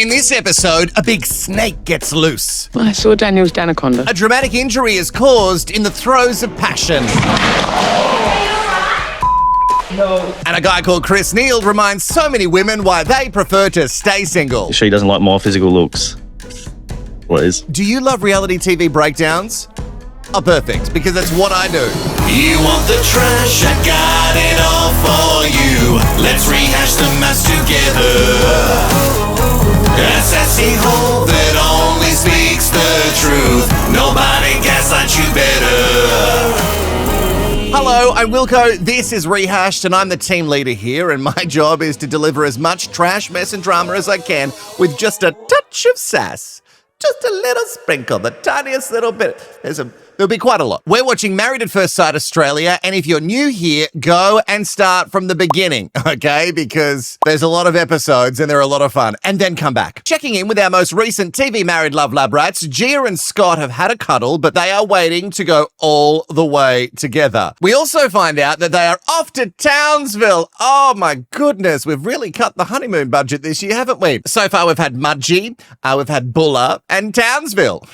In this episode, a big snake gets loose. I saw Daniel's anaconda. A dramatic injury is caused in the throes of passion. No. And a guy called Chris Neal reminds so many women why they prefer to stay single. She doesn't like my physical looks. What is? Do you love reality TV breakdowns? Oh, perfect, because that's what I do. You want the trash, I got it all for you. Let's rehash the MAFS together. A sassy hole that only speaks the truth. Nobody gaslights you better. Hello, I'm Wilko, this is Rehashed, and I'm the team leader here, and my job is to deliver as much trash, mess and drama as I can with just a touch of sass. Just a little sprinkle, the tiniest little bit. There'll be quite a lot. We're watching Married at First Sight Australia, and if you're new here, go and start from the beginning, okay? Because there's a lot of episodes and they're a lot of fun. And then come back. Checking in with our most recent TV Married Love Lab rats, Gia and Scott have had a cuddle, but they are waiting to go all the way together. We also find out that they are off to Townsville. Oh my goodness, we've really cut the honeymoon budget this year, haven't we? So far we've had Mudgee, we've had Bulla, and Townsville.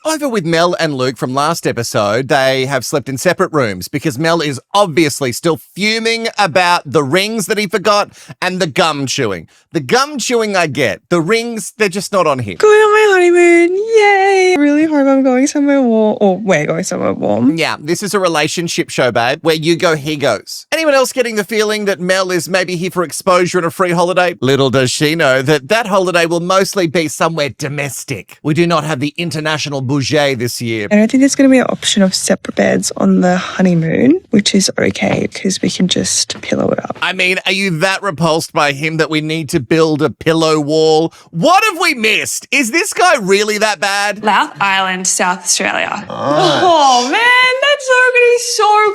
Over with Mel and Luke from last episode, they have slept in separate rooms because Mel is obviously still fuming about the rings that he forgot and the gum chewing. The gum chewing I get. The rings, they're just not on him. Going on my honeymoon, yay! I really hope I'm going somewhere warm, or we're going somewhere warm. Yeah, this is a relationship show, babe, where you go, he goes. Anyone else getting the feeling that Mel is maybe here for exposure and a free holiday? Little does she know that that holiday will mostly be somewhere domestic. We do not have the international bougie this year. I don't think there's going to be an option of separate beds on the honeymoon, which is okay because we can just pillow it up. I mean, are you that repulsed by him that we need to build a pillow wall? What have we missed? Is this guy really that bad? Louth Island, South Australia. Oh man, that's so going to be so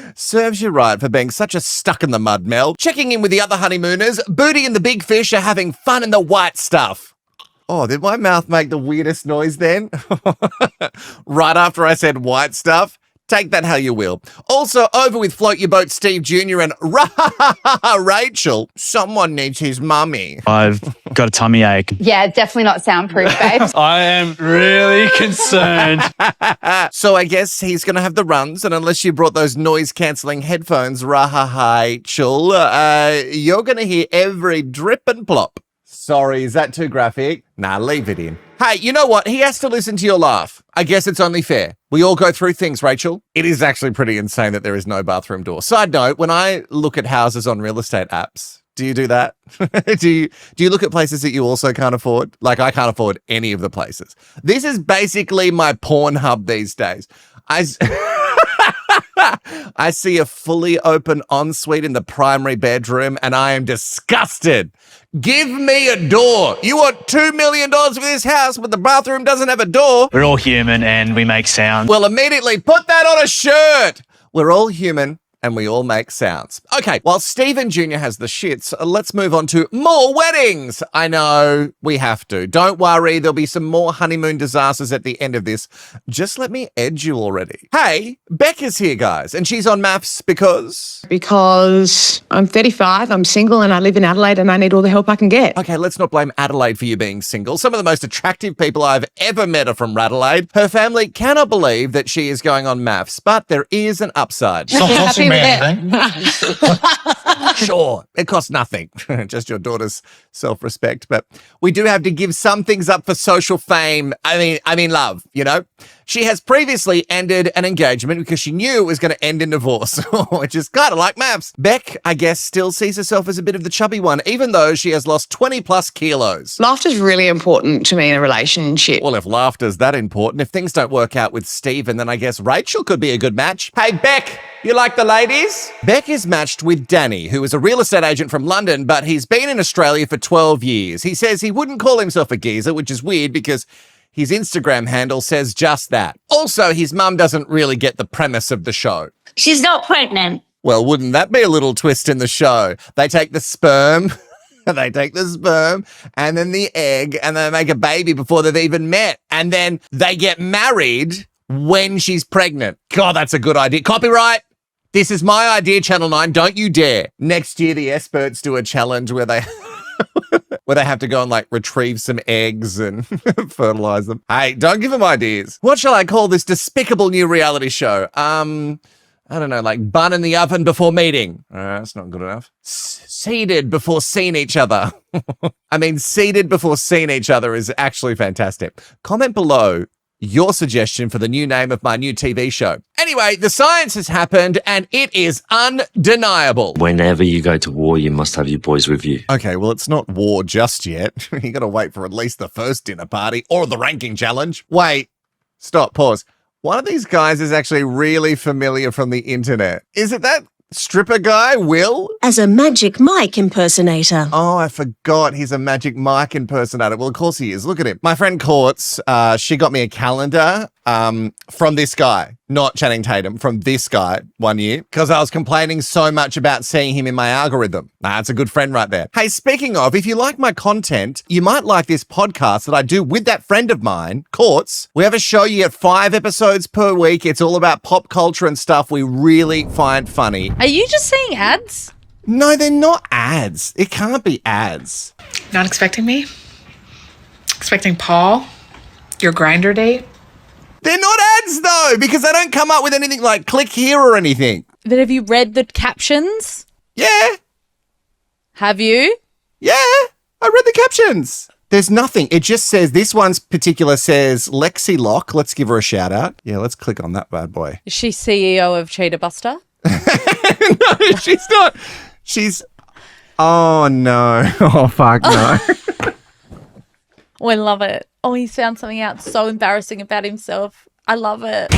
cold. Serves you right for being such a stuck in the mud, Mel. Checking in with the other honeymooners, Booty and the big fish are having fun in the white stuff. Oh, did my mouth make the weirdest noise then? Right after I said white stuff? Take that how you will. Also, over with Float Your Boat Steve Jr. and Rachel. Someone needs his mummy. I've got a tummy ache. Yeah, definitely not soundproof, babe. I am really concerned. So I guess he's going to have the runs, and unless you brought those noise-cancelling headphones, Rachel, you're going to hear every drip and plop. Sorry, is that too graphic? Nah, leave it in. Hey, you know what? He has to listen to your laugh. I guess it's only fair. We all go through things, Rachel. It is actually pretty insane that there is no bathroom door. Side note, when I look at houses on real estate apps, do you do that? do you look at places that you also can't afford? Like, I can't afford any of the places. This is basically my Pornhub these days. I see a fully open ensuite in the primary bedroom and I am disgusted. Give me a door. You want $2 million for this house, but the bathroom doesn't have a door. We're all human and we make sounds. Well, immediately put that on a shirt. We're all human and we all make sounds. Okay, while Stephen Jr. has the shits, let's move on to more weddings. I know, we have to. Don't worry, there'll be some more honeymoon disasters at the end of this. Just let me edge you already. Hey, Beck is here, guys, and she's on MAFS because... Because I'm 35, I'm single, and I live in Adelaide, and I need all the help I can get. Okay, let's not blame Adelaide for you being single. Some of the most attractive people I've ever met are from Adelaide. Her family cannot believe that she is going on MAFS, but there is an upside. Happy with it. Sure, it costs nothing, just your daughter's self-respect. But we do have to give some things up for social fame. I mean love, you know? She has previously ended an engagement because she knew it was going to end in divorce, which is kind of like MAFS. Beck, I guess, still sees herself as a bit of the chubby one, even though she has lost 20 plus kilos. Laughter's really important to me in a relationship. Well, if laughter's that important, if things don't work out with Stephen, then I guess Rachel could be a good match. Hey, Beck, you like the ladies? Beck is matched with Danny, who is a real estate agent from London, but he's been in Australia for 12 years. He says he wouldn't call himself a geezer, which is weird because his Instagram handle says just that. Also, his mum doesn't really get the premise of the show. She's not pregnant. Well, wouldn't that be a little twist in the show? They take the sperm and then the egg and they make a baby before they've even met. And then they get married when she's pregnant. God, that's a good idea. Copyright. This is my idea, Channel 9. Don't you dare. Next year, the experts do a challenge where they where they have to go and like retrieve some eggs and fertilize them. Hey, don't give them ideas. What shall I call this despicable new reality show? I don't know, like bun in the oven before meeting. That's not good enough. Seated before seeing each other. I mean, seated before seeing each other is actually fantastic. Comment below your suggestion for the new name of my new TV show. Anyway, the science has happened and it is undeniable. Whenever you go to war, you must have your boys with you. Okay, well, it's not war just yet. You got to wait for at least the first dinner party or the ranking challenge. Wait, stop, pause. One of these guys is actually really familiar from the internet. Is it that stripper guy, Will? As a Magic Mike impersonator. Oh, I forgot he's a Magic Mike impersonator. Well, of course he is. Look at him. My friend Courts, she got me a calendar from this guy, not Channing Tatum, from this guy one year, because I was complaining so much about seeing him in my algorithm. That's a good friend right there. Hey, speaking of, if you like my content, you might like this podcast that I do with that friend of mine, Courts. We have a show, you get 5 episodes per week. It's all about pop culture and stuff we really find funny. Are you just seeing ads? No, they're not ads. It can't be ads. Not expecting me? Expecting Paul? Your grinder date? They're not ads, though, because they don't come up with anything like click here or anything. But have you read the captions? Yeah. Have you? Yeah. I read the captions. There's nothing. It just says, this one's particular says Lexi Locke. Let's give her a shout out. Yeah, let's click on that bad boy. Is she CEO of Cheetah Buster? No, she's not. She's, oh no. Oh, fuck no. Oh, I love it. Oh, he found something out so embarrassing about himself. I love it.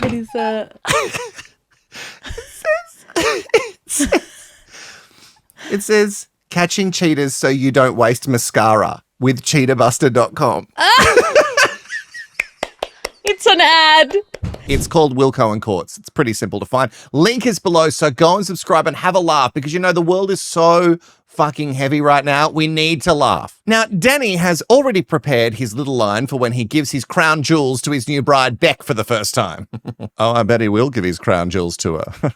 What is that? It says, catching cheaters so you don't waste mascara with cheetahbuster.com. It's an ad. It's called Wilko and Courts. It's pretty simple to find. Link is below, so go and subscribe and have a laugh because, you know, the world is so fucking heavy right now. We need to laugh. Now, Danny has already prepared his little line for when he gives his crown jewels to his new bride, Beck, for the first time. Oh, I bet he will give his crown jewels to her.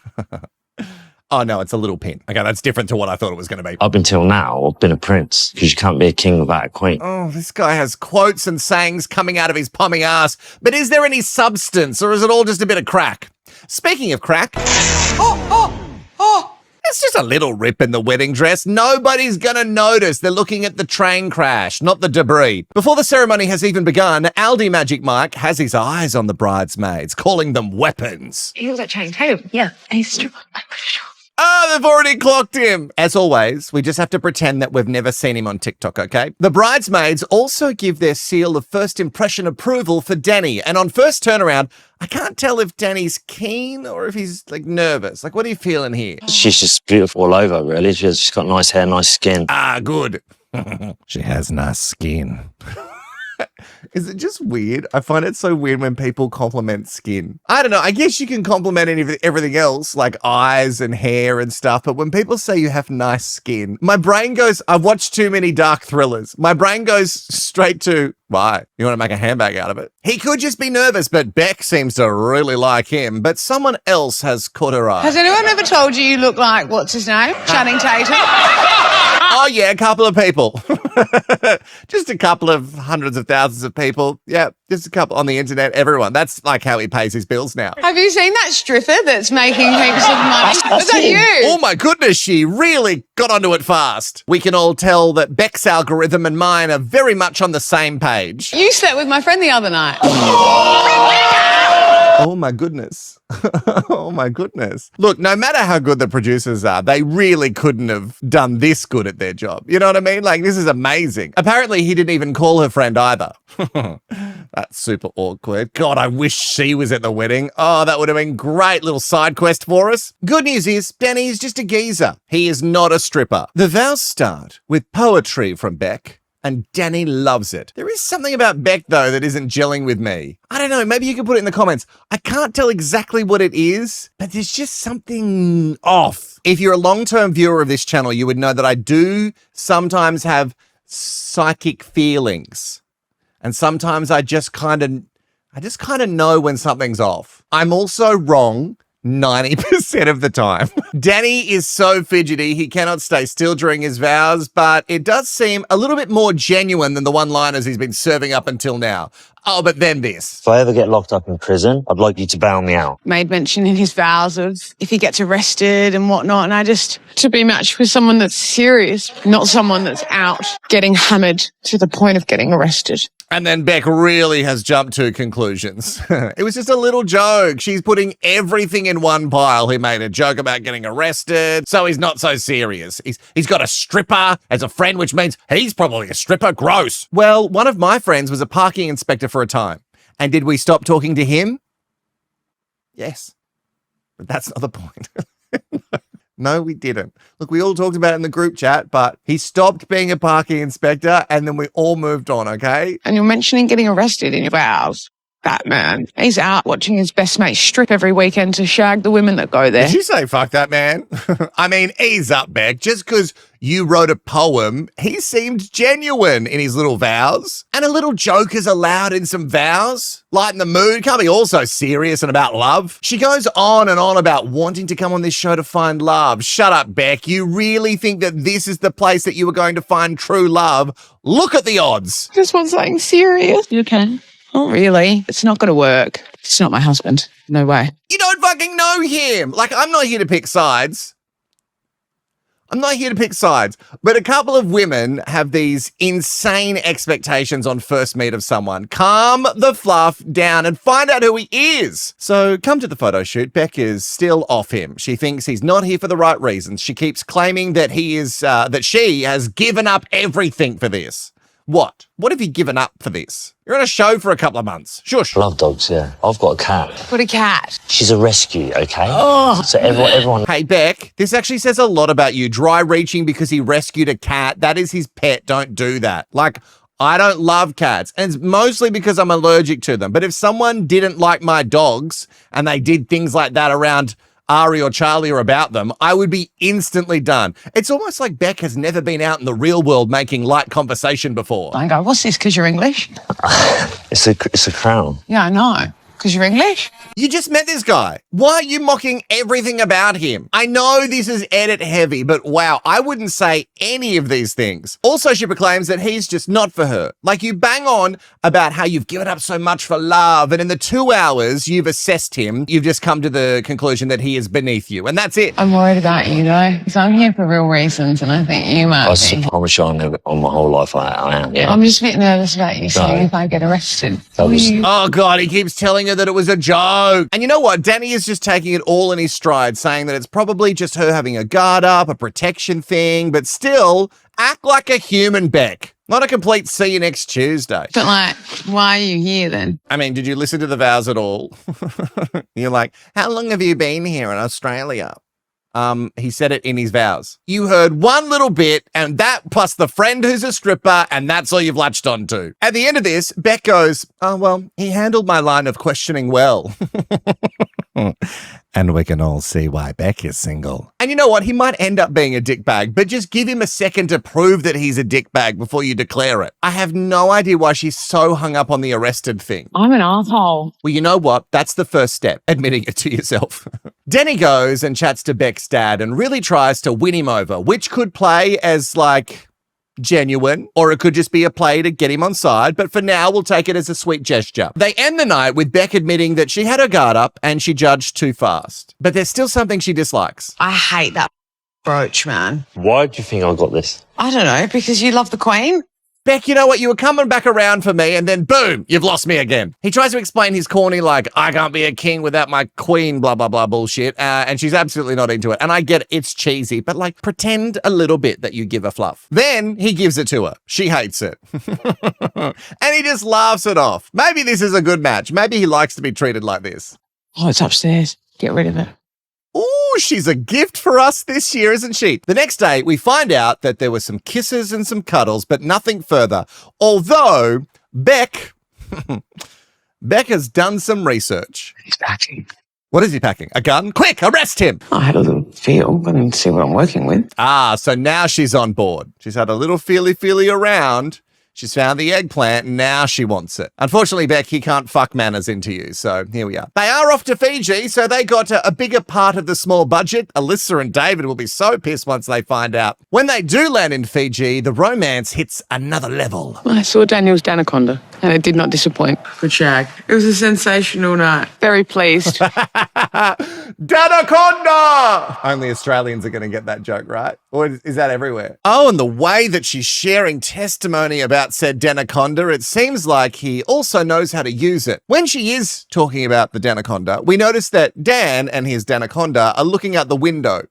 Oh, no, it's a little pin. Okay, that's different to what I thought it was going to be. Up until now, I've been a prince because you can't be a king without a queen. Oh, this guy has quotes and sayings coming out of his pommy ass. But is there any substance or is it all just a bit of crack? Speaking of crack. It's just a little rip in the wedding dress. Nobody's gonna notice. They're looking at the train crash, not the debris. Before the ceremony has even begun, Aldi Magic Mike has his eyes on the bridesmaids, calling them weapons. He was at Channing Tatum. Yeah. He's stripper. Oh, they've already clocked him. As always, we just have to pretend that we've never seen him on TikTok, okay? The bridesmaids also give their seal of first impression approval for Danny. And on first turnaround, I can't tell if Danny's keen or if he's like nervous. Like, what are you feeling here? She's just beautiful all over, really. She's got nice hair, nice skin. Ah, good. She has nice skin. Is it just weird? I find it so weird when people compliment skin. I don't know. I guess you can compliment everything else, like eyes and hair and stuff. But when people say you have nice skin, my brain goes, I've watched too many dark thrillers. My brain goes straight to, why? You want to make a handbag out of it? He could just be nervous, but Beck seems to really like him. But someone else has caught her eye. Has anyone ever told you you look like, what's his name? Channing Tatum? Oh, yeah, a couple of people. Just a couple of hundreds of thousands of people. Yeah, just a couple on the internet. Everyone. That's like how he pays his bills now. Have you seen that stripper that's making heaps of money? Was that you? Oh, my goodness, she really got onto it fast. We can all tell that Beck's algorithm and mine are very much on the same page. You slept with my friend the other night. Oh, my goodness. Oh, my goodness. Look, no matter how good the producers are, they really couldn't have done this good at their job. You know what I mean? Like, this is amazing. Apparently, he didn't even call her friend either. That's super awkward. God, I wish she was at the wedding. Oh, that would have been great little side quest for us. Good news is, Danny is just a geezer. He is not a stripper. The vows start with poetry from Beck. And Danny loves it. There is something about Beck, though, that isn't gelling with me. I don't know. Maybe you can put it in the comments. I can't tell exactly what it is, but there's just something off. If you're a long-term viewer of this channel, you would know that I do sometimes have psychic feelings. And sometimes I just kind of, I just kind of know when something's off. I'm also wrong 90% of the time. Danny is so fidgety, he cannot stay still during his vows, but it does seem a little bit more genuine than the one-liners he's been serving up until now. Oh, but then this. If I ever get locked up in prison, I'd like you to bail me out. Made mention in his vows of if he gets arrested and whatnot, and I just, to be matched with someone that's serious, not someone that's out getting hammered to the point of getting arrested. And then Beck really has jumped to conclusions. It was just a little joke. She's putting everything in one pile. He made a joke about getting arrested, so he's not so serious. He's got a stripper as a friend, which means he's probably a stripper. Gross. Well, one of my friends was a parking inspector for a time. And did we stop talking to him? Yes. But that's not the point. No, we didn't. Look, we all talked about it in the group chat, but he stopped being a parking inspector and then we all moved on, okay? And you're mentioning getting arrested in your vows. That man, he's out watching his best mate strip every weekend to shag the women that go there. Did you say fuck that man? I mean, ease up, Beck. Just because you wrote a poem, he seemed genuine in his little vows. And a little joke is allowed in some vows. Lighten the mood. Can't be all so serious and about love. She goes on and on about wanting to come on this show to find love. Shut up, Beck. You really think that this is the place that you were going to find true love? Look at the odds. Just want something serious. You can. Not really. It's not going to work. It's not my husband. No way. You don't fucking know him. Like, I'm not here to pick sides. But a couple of women have these insane expectations on first meet of someone. Calm the fluff down and find out who he is. So come to the photo shoot. Beck is still off him. She thinks he's not here for the right reasons. She keeps claiming that that she has given up everything for this. What? What have you given up for this? You're on a show for a couple of months. Shush. I love dogs, yeah. I've got a cat. Put a cat. She's a rescue, okay? Oh. So everyone... Hey, Beck, this actually says a lot about you. Dry reaching because he rescued a cat. That is his pet. Don't do that. Like, I don't love cats, and it's mostly because I'm allergic to them. But if someone didn't like my dogs and they did things like that around Ari or Charlie or about them, I would be instantly done. It's almost like Beck has never been out in the real world making light conversation before. I go, what's this, because you're English? It's a crown. Yeah, I know. Because you're English? You just met this guy. Why are you mocking everything about him? I know this is edit heavy, but wow, I wouldn't say any of these things. Also, she proclaims that he's just not for her. Like, you bang on about how you've given up so much for love, and in the 2 hours you've assessed him, you've just come to the conclusion that he is beneath you, and that's it. I'm worried about you, though, because I'm here for real reasons, and I think you might be. I promise you on my whole life I am, yeah. I'm just a bit nervous about you saying if I get arrested. Oh, God, he keeps telling her that it was a joke. And you know what? Danny is just taking it all in his stride, saying that it's probably just her having a guard up, a protection thing, but still, act like a human, Beck. Not a complete see you next Tuesday. But, like, why are you here then? I mean, did you listen to the vows at all? You're like, how long have you been here in Australia? He said it in his vows. You heard one little bit, and that plus the friend who's a stripper, and that's all you've latched onto. At the end of this, Beck goes, oh, well, he handled my line of questioning well. And we can all see why Beck is single. And you know what? He might end up being a dickbag, but just give him a second to prove that he's a dickbag before you declare it. I have no idea why she's so hung up on the arrested thing. I'm an asshole. Well, you know what? That's the first step, admitting it to yourself. Denny goes and chats to Beck's dad and really tries to win him over, which could play as like genuine, or it could just be a play to get him on side, but for now we'll take it as a sweet gesture. They end the night with Beck admitting that she had her guard up and she judged too fast, but there's still something she dislikes. I hate that brooch, man. Why do you think I got this? I don't know, because you love the Queen? Beck, you know what? You were coming back around for me and then boom, you've lost me again. He tries to explain his corny like, I can't be a king without my queen, blah, blah, blah bullshit. And she's absolutely not into it. And I get it, it's cheesy, but like pretend a little bit that you give a fluff. Then he gives it to her. She hates it. And he just laughs it off. Maybe this is a good match. Maybe he likes to be treated like this. Oh, it's upstairs. Get rid of it. Ooh, she's a gift for us this year, isn't she? The next day, we find out that there were some kisses and some cuddles, but nothing further. Although, Beck has done some research. He's packing. What is he packing? A gun? Quick, arrest him! I had a little feel, but I didn't see what I'm working with. Ah, so now she's on board. She's had a little feely around. She's found the eggplant, and now she wants it. Unfortunately, Beck, he can't fuck manners into you, so here we are. They are off to Fiji, so they got a bigger part of the small budget. Alyssa and David will be so pissed once they find out. When they do land in Fiji, the romance hits another level. I saw Daniel's Danaconda, and it did not disappoint. Good shag. It was a sensational night. Very pleased. Danaconda! Only Australians are going to get that joke, right? Or is that everywhere? Oh, and the way that she's sharing testimony about said Danaconda, it seems like he also knows how to use it. When she is talking about the Danaconda, we notice that Dan and his Danaconda are looking out the window.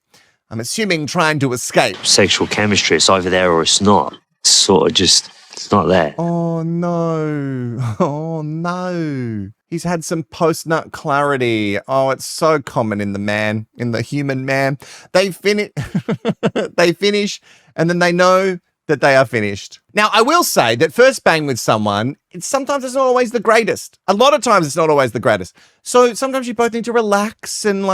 I'm assuming trying to escape. Sexual chemistry, it's either there or it's not. It's sort of just, it's not there. Oh, no. Oh, no. He's had some post-nut clarity. Oh, it's so common in the human man. They finish, and then they know that they are finished. Now, I will say that first bang with someone, sometimes it's not always the greatest. A lot of times it's not always the greatest. So sometimes you both need to relax and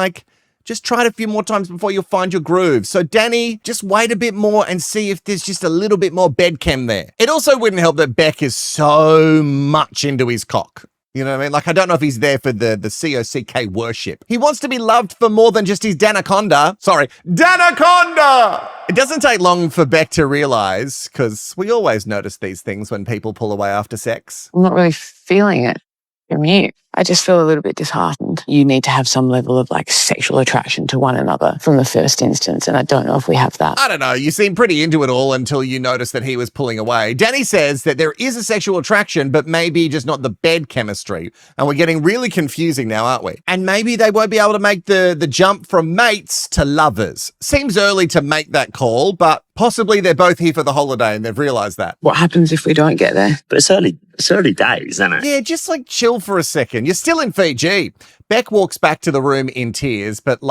just try it a few more times before you'll find your groove. So Danny, just wait a bit more and see if there's just a little bit more bed chem there. It also wouldn't help that Beck is so much into his cock. You know what I mean? I don't know if he's there for the COCK worship. He wants to be loved for more than just his Danaconda. Sorry, Danaconda! It doesn't take long for Beck to realize, because we always notice these things when people pull away after sex. I'm not really feeling it from you. I just feel a little bit disheartened. You need to have some level of sexual attraction to one another from the first instance, and I don't know if we have that. I don't know. You seem pretty into it all until you notice that he was pulling away. Danny says that there is a sexual attraction, but maybe just not the bed chemistry. And we're getting really confusing now, aren't we? And maybe they won't be able to make the jump from mates to lovers. Seems early to make that call, but possibly they're both here for the holiday and they've realized that. What happens if we don't get there? But it's early days, isn't it? Yeah, just chill for a second. You're still in Fiji. Beck walks back to the room in tears, but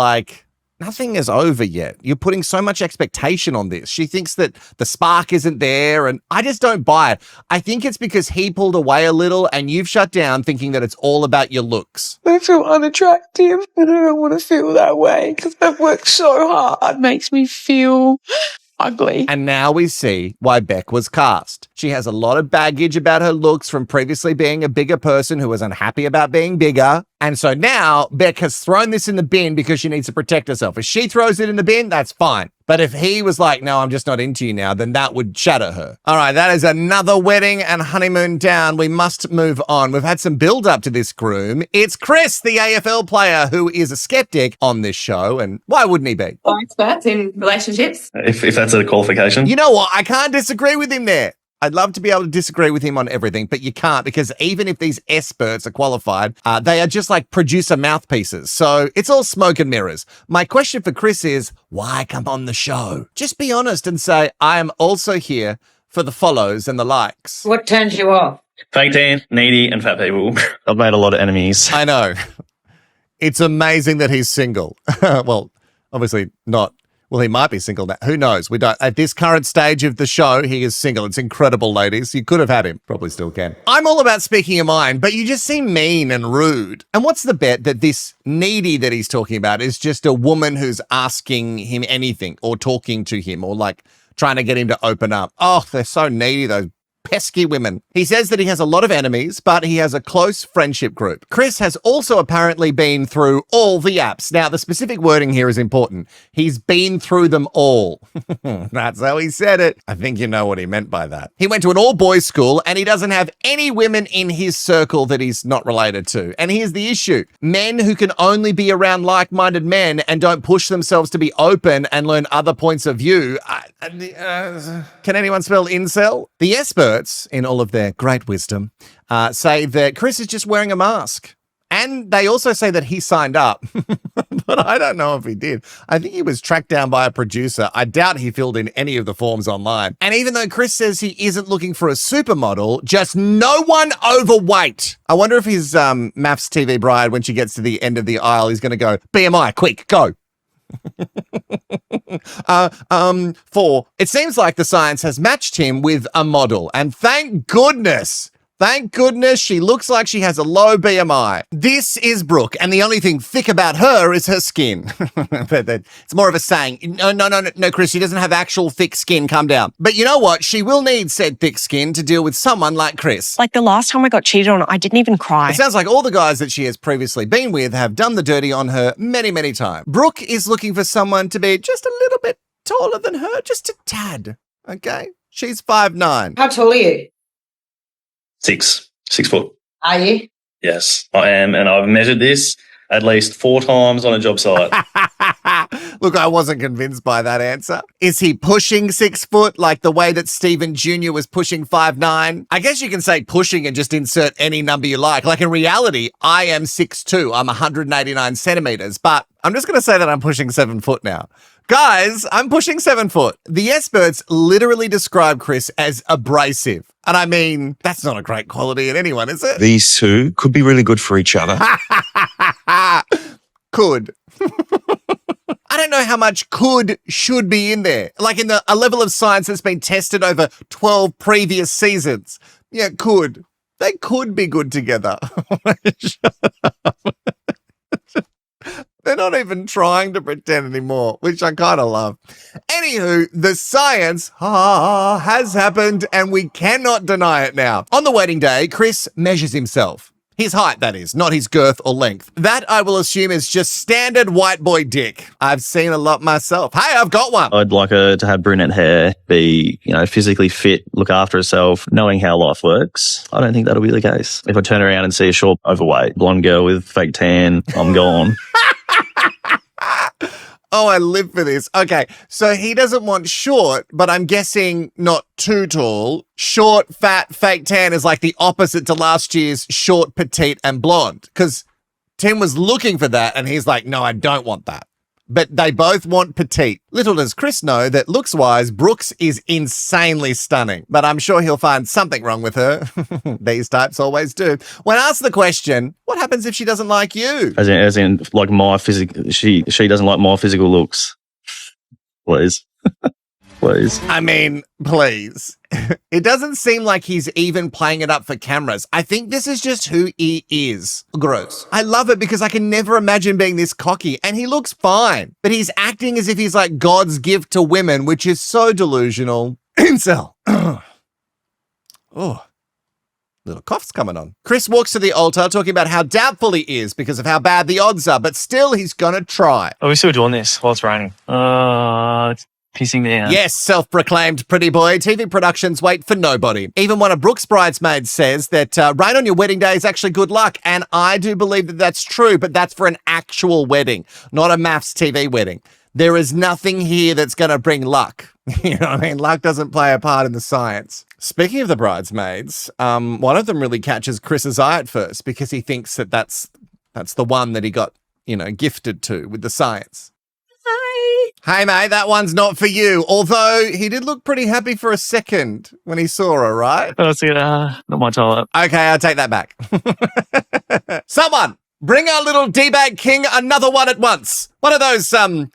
nothing is over yet. You're putting so much expectation on this. She thinks that the spark isn't there, and I just don't buy it. I think it's because he pulled away a little and you've shut down thinking that it's all about your looks. I feel unattractive and I don't want to feel that way because I've worked so hard. It makes me feel ugly. And now we see why Beck was cast. She has a lot of baggage about her looks from previously being a bigger person who was unhappy about being bigger. And so now Beck has thrown this in the bin because she needs to protect herself. If she throws it in the bin, that's fine. But if he was like, no, I'm just not into you now, then that would shatter her. All right, that is another wedding and honeymoon down. We must move on. We've had some build up to this groom. It's Chris, the AFL player, who is a skeptic on this show. And why wouldn't he be? Experts in relationships. If that's a qualification. You know what? I can't disagree with him there. I'd love to be able to disagree with him on everything, but you can't, because even if these experts are qualified, they are just like producer mouthpieces. So it's all smoke and mirrors. My question for Chris is, why come on the show? Just be honest and say, I am also here for the follows and the likes. What turns you off? Fake tan, needy, and fat people. I've made a lot of enemies. I know. It's amazing that he's single. Well, obviously not. Well, he might be single now. Who knows? We don't. At this current stage of the show, he is single. It's incredible, ladies. You could have had him. Probably still can. I'm all about speaking your mind, but you just seem mean and rude. And what's the bet that this needy that he's talking about is just a woman who's asking him anything or talking to him or trying to get him to open up? Oh, they're so needy, those pesky women. He says that he has a lot of enemies, but he has a close friendship group. Chris has also apparently been through all the apps. Now, the specific wording here is important. He's been through them all. That's how he said it. I think you know what he meant by that. He went to an all-boys school, and he doesn't have any women in his circle that he's not related to. And here's the issue. Men who can only be around like-minded men and don't push themselves to be open and learn other points of view. Can anyone spell incel? The experts, in all of their great wisdom, say that Chris is just wearing a mask. And they also say that he signed up. But I don't know if he did. I think he was tracked down by a producer. I doubt he filled in any of the forms online. And even though Chris says he isn't looking for a supermodel, just no one overweight. I wonder if his MAFS TV bride, when she gets to the end of the aisle, is going to go, BMI, quick, go. 4. It seems like the science has matched him with a model, and thank goodness. Thank goodness she looks like she has a low BMI. This is Brooke, and the only thing thick about her is her skin. But it's more of a saying. No, Chris, she doesn't have actual thick skin. Calm down. But you know what? She will need said thick skin to deal with someone like Chris. Like the last time I got cheated on, I didn't even cry. It sounds like all the guys that she has previously been with have done the dirty on her many, many times. Brooke is looking for someone to be just a little bit taller than her, just a tad. Okay? She's 5'9". How tall are you? 6 foot. Are you? Yes, I am. And I've measured this at least 4 times on a job site. Look, I wasn't convinced by that answer. Is he pushing 6 foot like the way that Stephen Jr. was pushing 5'9"? I guess you can say pushing and just insert any number you like. Like in reality, I am 6'2". I'm 189 centimeters, but I'm just going to say that I'm pushing 7 foot now. Guys, I'm pushing 7 foot. The experts literally describe Chris as abrasive. And I mean, that's not a great quality in anyone, is it? These two could be really good for each other. Could. I don't know how much should be in there. Like in a level of science that's been tested over 12 previous seasons. Yeah, could. They could be good together. Shut up. They're not even trying to pretend anymore, which I kind of love. Anywho, the science has happened and we cannot deny it now. On the wedding day, Chris measures himself. His height, that is, not his girth or length. That, I will assume, is just standard white boy dick. I've seen a lot myself. Hey, I've got one. I'd like her to have brunette hair, be, physically fit, look after herself, knowing how life works. I don't think that'll be the case. If I turn around and see a short, overweight, blonde girl with fake tan, I'm gone. Oh, I live for this. Okay, so he doesn't want short, but I'm guessing not too tall. Short, fat, fake tan is like the opposite to last year's short, petite, and blonde. Because Tim was looking for that, and he's like, no, I don't want that. But they both want petite. Little does Chris know that looks-wise, Brooks is insanely stunning. But I'm sure he'll find something wrong with her. These types always do. When asked the question, what happens if she doesn't like you? As in like my physical, she doesn't like my physical looks. Please. Please. I mean, please. It doesn't seem like he's even playing it up for cameras. I think this is just who he is. Gross. I love it because I can never imagine being this cocky, and he looks fine. But he's acting as if he's like God's gift to women, which is so delusional. Incel. Oh. Little cough's coming on. Chris walks to the altar talking about how doubtful he is because of how bad the odds are, but still he's gonna try. Are we still doing this while it's raining? It's pissing down. Yes, self-proclaimed pretty boy. TV productions wait for nobody. Even one of Brooke's bridesmaids says that rain on your wedding day is actually good luck, and I do believe that that's true, but that's for an actual wedding, not a MAFS TV wedding. There is nothing here that's going to bring luck. You know what I mean? Luck doesn't play a part in the science. Speaking of the bridesmaids, one of them really catches Chris's eye at first because he thinks that that's the one that he got, gifted to with the science. Hi. Hey, mate, that one's not for you. Although he did look pretty happy for a second when he saw her, right? Oh, see, not my toilet. Okay, I'll take that back. Someone, bring our little D-bag king another one at once. One of those,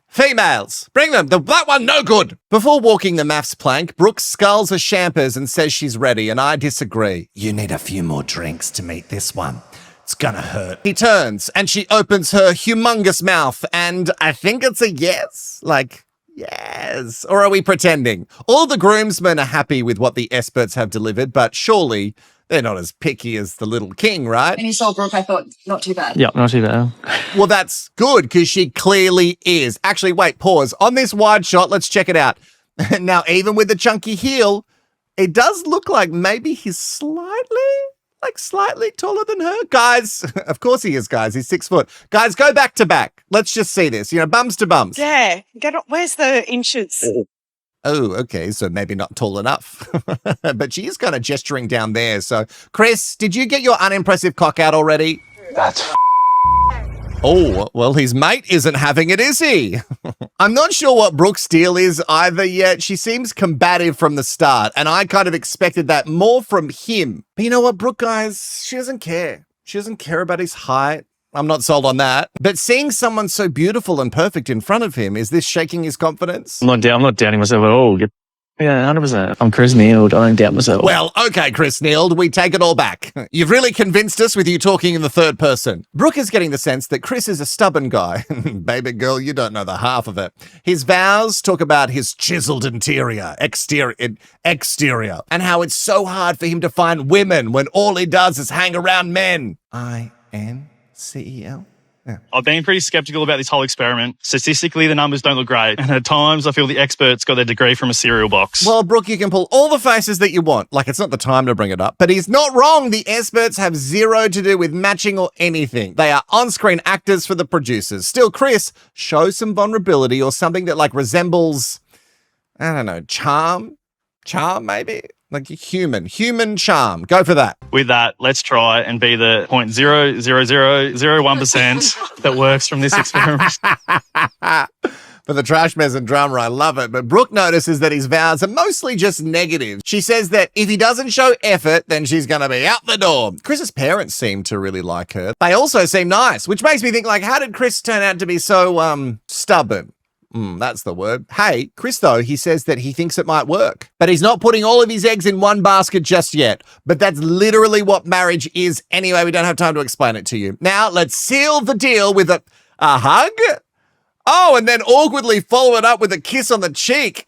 females. Bring them. That one, no good. Before walking the MAFS plank, Brooke sculls her champers and says she's ready, and I disagree. You need a few more drinks to meet this one. It's gonna hurt. He turns and she opens her humongous mouth and I think it's a yes. Like, yes. Or are we pretending? All the groomsmen are happy with what the experts have delivered, but surely they're not as picky as the little king, right? When you saw Brooke, I thought, not too bad. Yeah, not too bad. Well, that's good because she clearly is. Actually, wait, pause. On this wide shot, let's check it out. Now, even with the chunky heel, it does look like maybe he's slightly taller than her. Guys, of course he is, guys. He's 6 foot. Guys, go back to back. Let's just see this. Bums to bums. Yeah. Where's the inches? Oh, okay. So maybe not tall enough. But she is kind of gesturing down there. So, Chris, did you get your unimpressive cock out already? That's Oh, well, his mate isn't having it, is he? I'm not sure what Brooke's deal is either yet. She seems combative from the start, and I kind of expected that more from him. But you know what, Brooke, guys? She doesn't care. She doesn't care about his height. I'm not sold on that. But seeing someone so beautiful and perfect in front of him, is this shaking his confidence? I'm not doubting myself at all. Yeah, 100%. I'm Chris Neald. I don't doubt myself. Well, okay, Chris Neald, we take it all back. You've really convinced us with you talking in the third person. Brooke is getting the sense that Chris is a stubborn guy. Baby girl, you don't know the half of it. His vows talk about his chiseled exterior, and how it's so hard for him to find women when all he does is hang around men. INCEL? Yeah. I've been pretty skeptical about this whole experiment. Statistically, the numbers don't look great. And at times, I feel the experts got their degree from a cereal box. Well, Brooke, you can pull all the faces that you want. Like, it's not the time to bring it up. But he's not wrong. The experts have zero to do with matching or anything. They are on-screen actors for the producers. Still, Chris, show some vulnerability or something that, like, resembles, I don't know, charm? Charm, maybe? Like human charm. Go for that. With that, let's try and be the 0.00001% that works from this experiment. For the trash mess and drama, I love it. But Brooke notices that his vows are mostly just negative. She says that if he doesn't show effort, then she's going to be out the door. Chris's parents seem to really like her. They also seem nice, which makes me think, like, how did Chris turn out to be so, stubborn? That's the word. Hey, Chris, though, he says that he thinks it might work, but he's not putting all of his eggs in one basket just yet. But that's literally what marriage is anyway. We don't have time to explain it to you. Now, let's seal the deal with a hug. Oh, and then awkwardly follow it up with a kiss on the cheek.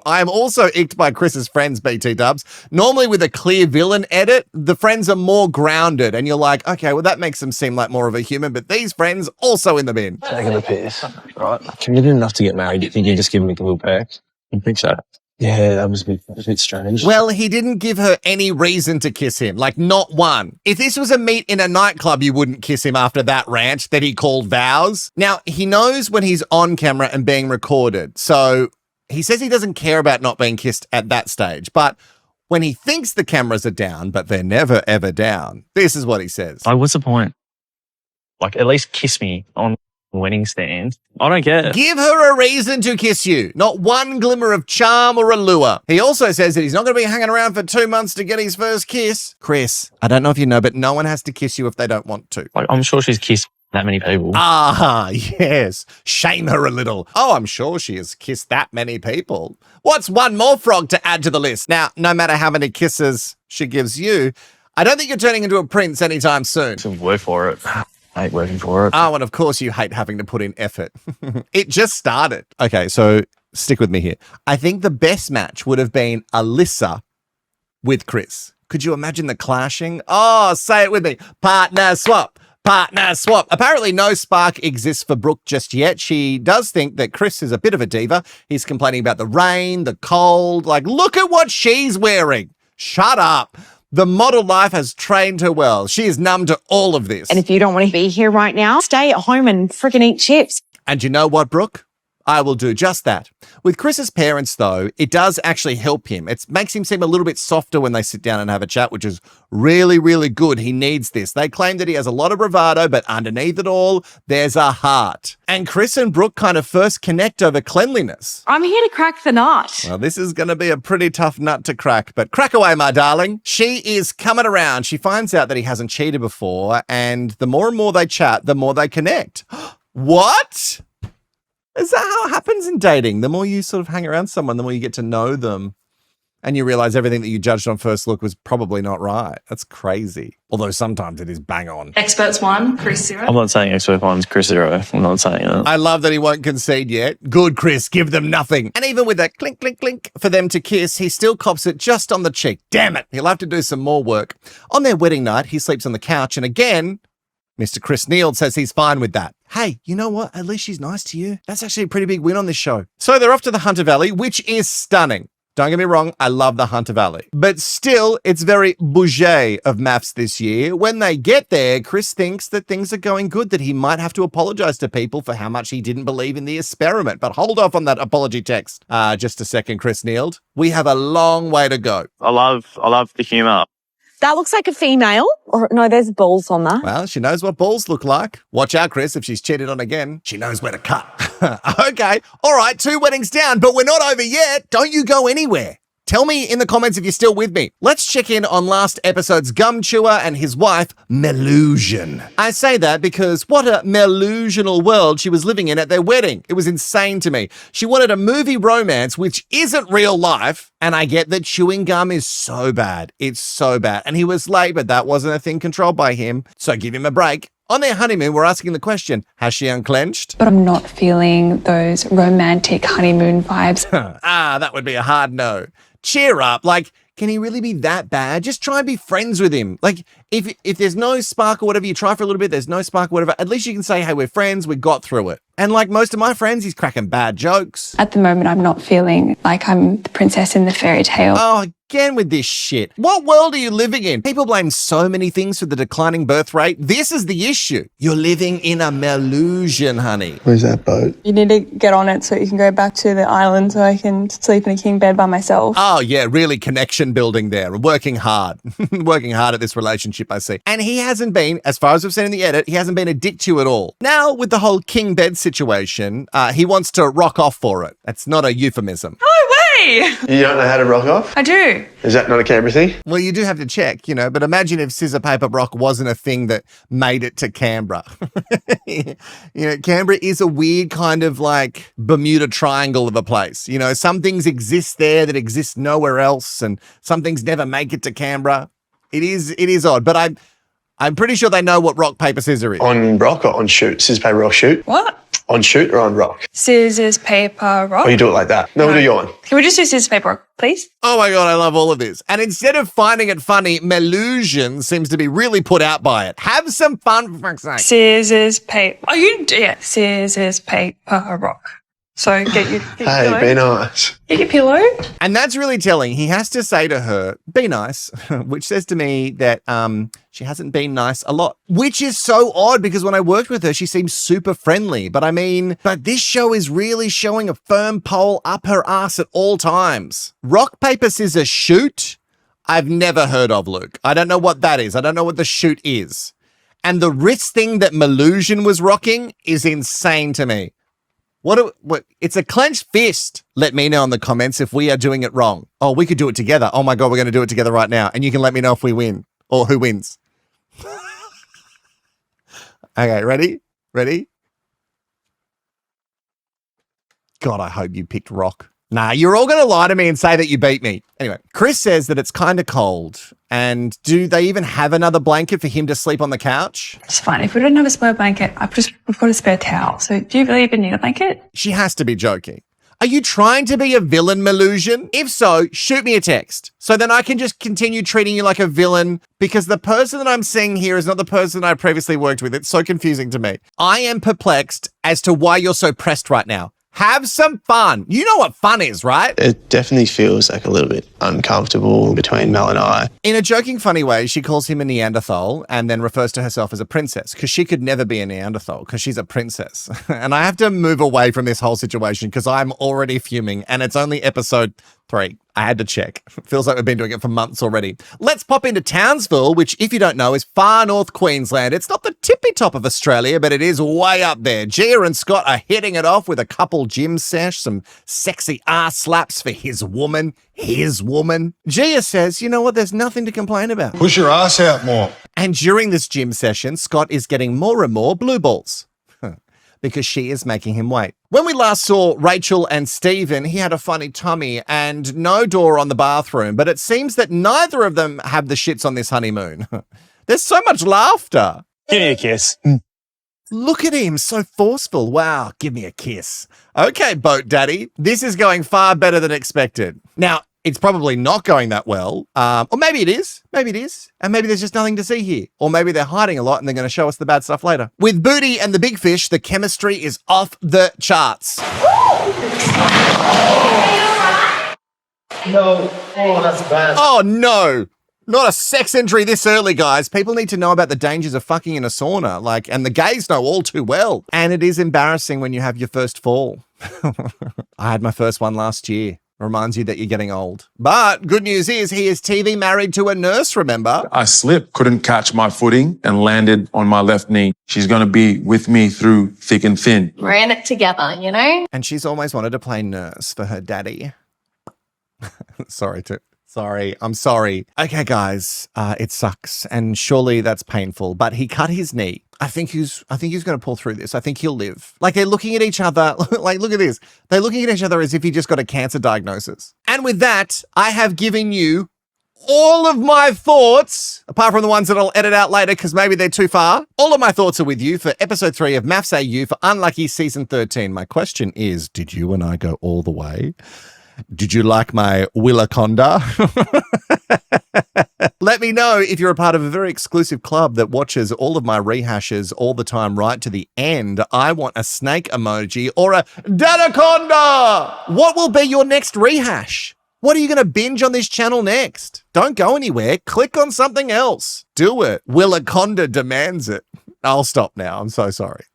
I am also icked by Chris's friends, BT Dubs. Normally with a clear villain edit, the friends are more grounded and you're like, okay, well, that makes them seem like more of a human, but these friends also in the bin. Taking the piss, right? Committed enough to get married. Do you think you're just giving me the little pack? I think so. Yeah, that was a bit strange. Well, he didn't give her any reason to kiss him, like not one. If this was a meet in a nightclub, you wouldn't kiss him after that rant that he called vows. Now, he knows when he's on camera and being recorded, so he says he doesn't care about not being kissed at that stage, but when he thinks the cameras are down, but they're never, ever down, this is what he says. Like, what's the point? Like, at least kiss me on wedding stand. I don't care. Give her a reason to kiss you, not one glimmer of charm or allure. He also says that he's not going to be hanging around for 2 months to get his first kiss. Chris, I don't know if you know, but no one has to kiss you if they don't want to. Like, I'm sure she's kissed that many people. Ah, yes. Shame her a little. Oh, I'm sure she has kissed that many people. What's one more frog to add to the list? Now, no matter how many kisses she gives you, I don't think you're turning into a prince anytime soon. Some work for it. I hate working for it. Oh, and of course you hate having to put in effort. It just started. Okay, so stick with me here. I think the best match would have been Alyssa with Chris. Could you imagine the clashing? Oh, say it with me. Partner swap. Partner swap. Apparently no spark exists for Brooke just yet. She does think that Chris is a bit of a diva. He's complaining about the rain, the cold. Like, look at what she's wearing. Shut up. The model life has trained her well. She is numb to all of this. And if you don't want to be here right now, stay at home and freaking eat chips. And you know what, Brooke? I will do just that. With Chris's parents, though, it does actually help him. It makes him seem a little bit softer when they sit down and have a chat, which is really, really good. He needs this. They claim that he has a lot of bravado, but underneath it all, there's a heart. And Chris and Brooke kind of first connect over cleanliness. I'm here to crack the nut. Well, this is going to be a pretty tough nut to crack, but crack away, my darling. She is coming around. She finds out that he hasn't cheated before, and the more and more they chat, the more they connect. What? Is that how it happens in dating? The more you sort of hang around someone, the more you get to know them and you realize everything that you judged on first look was probably not right. That's crazy. Although sometimes it is bang on. Experts 1, Chris 0. I'm not saying expert 1's Chris 0. I'm not saying that. I love that he won't concede yet. Good, Chris. Give them nothing. And even with a clink, clink, clink for them to kiss, he still cops it just on the cheek. Damn it. He'll have to do some more work. On their wedding night, he sleeps on the couch and again, Mr. Chris Neald says he's fine with that. Hey, you know what? At least she's nice to you. That's actually a pretty big win on this show. So they're off to the Hunter Valley, which is stunning. Don't get me wrong, I love the Hunter Valley. But still, it's very bougie of MAFS this year. When they get there, Chris thinks that things are going good, that he might have to apologize to people for how much he didn't believe in the experiment. But hold off on that apology text. Just a second, Chris Neald. We have a long way to go. I love the humour. That looks like a female. Or no, there's balls on that. Well, she knows what balls look like. Watch out, Chris, if she's cheated on again. She knows where to cut. Okay, all right, 2 weddings down, but we're not over yet. Don't you go anywhere. Tell me in the comments if you're still with me. Let's check in on last episode's gum chewer and his wife, Melusion. I say that because what a Melusional world she was living in at their wedding. It was insane to me. She wanted a movie romance, which isn't real life, and I get that chewing gum is so bad. It's so bad. And he was late, but that wasn't a thing controlled by him, so give him a break. On their honeymoon, we're asking the question, has she unclenched? But I'm not feeling those romantic honeymoon vibes. That would be a hard no. Cheer up. Like, can he really be that bad? Just try and be friends with him. Like, if there's no spark or whatever, you try for a little bit, there's no spark or whatever, at least you can say, hey, we're friends, we got through it. And like most of my friends, he's cracking bad jokes. At the moment, I'm not feeling like I'm the princess in the fairy tale. Oh, again with this shit. What world are you living in? People blame so many things for the declining birth rate. This is the issue. You're living in a Melusion, honey. Where's that boat? You need to get on it so you can go back to the island so I can sleep in a king bed by myself. Oh, yeah, really connection building there. Working hard. Working hard at this relationship, I see. And he hasn't been, as far as we've seen in the edit, he hasn't been a dick to you at all. Now, with the whole king bed situation, he wants to rock off for it. That's not a euphemism. Oh, way! You don't know how to rock off? I do. Is that not a Canberra thing? Well, you do have to check, but imagine if scissor, paper, rock wasn't a thing that made it to Canberra. Canberra is a weird kind of like Bermuda Triangle of a place. Some things exist there that exist nowhere else, and some things never make it to Canberra. It is odd, but I'm pretty sure they know what rock, paper, scissors is. On rock or on shoot? Scissors, paper, rock, shoot? What? On shoot or on rock? Scissors, paper, rock. Or you do it like that? No, we'll do you on. Can we just do scissors, paper, rock, please? Oh my God, I love all of this. And instead of finding it funny, Melusion seems to be really put out by it. Have some fun, for fuck's sake. Scissors, paper. Scissors, paper, rock. So get your Hey, pillow. be nice. Get your pillow. And that's really telling. He has to say to her, be nice, which says to me that she hasn't been nice a lot, which is so odd because when I worked with her, she seemed super friendly. But this show is really showing a firm pole up her ass at all times. Rock, paper, scissors, shoot. I've never heard of, Luke. I don't know what that is. I don't know what the shoot is. And the wrist thing that Melusion was rocking is insane to me. What? It's a clenched fist. Let me know in the comments if we are doing it wrong. Oh, we could do it together. Oh my God, we're going to do it together right now. And you can let me know if we win or who wins. Okay, ready? God, I hope you picked rock. Nah, you're all going to lie to me and say that you beat me. Anyway, Chris says that it's kind of cold. And do they even have another blanket for him to sleep on the couch? It's fine. If we don't have a spare blanket, we've got a spare towel. So do you really even need a blanket? She has to be joking. Are you trying to be a villain, Melusion? If so, shoot me a text so then I can just continue treating you like a villain because the person that I'm seeing here is not the person I previously worked with. It's so confusing to me. I am perplexed as to why you're so pressed right now. Have some fun. You know what fun is, right? It definitely feels like a little bit uncomfortable between Mel and I. In a joking, funny way, she calls him a Neanderthal and then refers to herself as a princess because she could never be a Neanderthal because she's a princess. And I have to move away from this whole situation because I'm already fuming and it's only episode 3. I had to check. Feels like we've been doing it for months already. Let's pop into Townsville, which, if you don't know, is far north Queensland. It's not the tippy top of Australia, but it is way up there. Gia and Scott are hitting it off with a couple gym sesh, some sexy ass slaps for his woman. Gia says, you know what? There's nothing to complain about. Push your ass out more. And during this gym session, Scott is getting more and more blue balls. Because she is making him wait. When we last saw Rachel and Stephen, he had a funny tummy and no door on the bathroom, but it seems that neither of them have the shits on this honeymoon. There's so much laughter. Give me a kiss. Look at him, so forceful. Wow, give me a kiss. Okay, boat daddy, this is going far better than expected. Now, it's probably not going that well. Or maybe it is. And maybe there's just nothing to see here. Or maybe they're hiding a lot and they're going to show us the bad stuff later. With Booty and the Big Fish, the chemistry is off the charts. No. Oh, that's bad. Oh, no. Not a sex injury this early, guys. People need to know about the dangers of fucking in a sauna. And the gays know all too well. And it is embarrassing when you have your first fall. I had my first one last year. Reminds you that you're getting old. But good news is he is TV married to a nurse, remember? I slipped, couldn't catch my footing and landed on my left knee. She's going to be with me through thick and thin. We're in it together, you know? And she's always wanted to play nurse for her daddy. Sorry, I'm sorry. Okay, guys, it sucks, and surely that's painful. But he cut his knee. I think he's going to pull through this. I think he'll live. Like, they're looking at each other. Like, look at this. They're looking at each other as if he just got a cancer diagnosis. And with that, I have given you all of my thoughts, apart from the ones that I'll edit out later because maybe they're too far. All of my thoughts are with you for episode 3 of MAFS AU for Unlucky Season 13. My question is, did you and I go all the way? Did you like my Willaconda? Let me know if you're a part of a very exclusive club that watches all of my rehashes all the time right to the end. I want a snake emoji or a Danaconda. What will be your next rehash? What are you going to binge on this channel next? Don't go anywhere. Click on something else. Do it. Willaconda demands it. I'll stop now. I'm so sorry.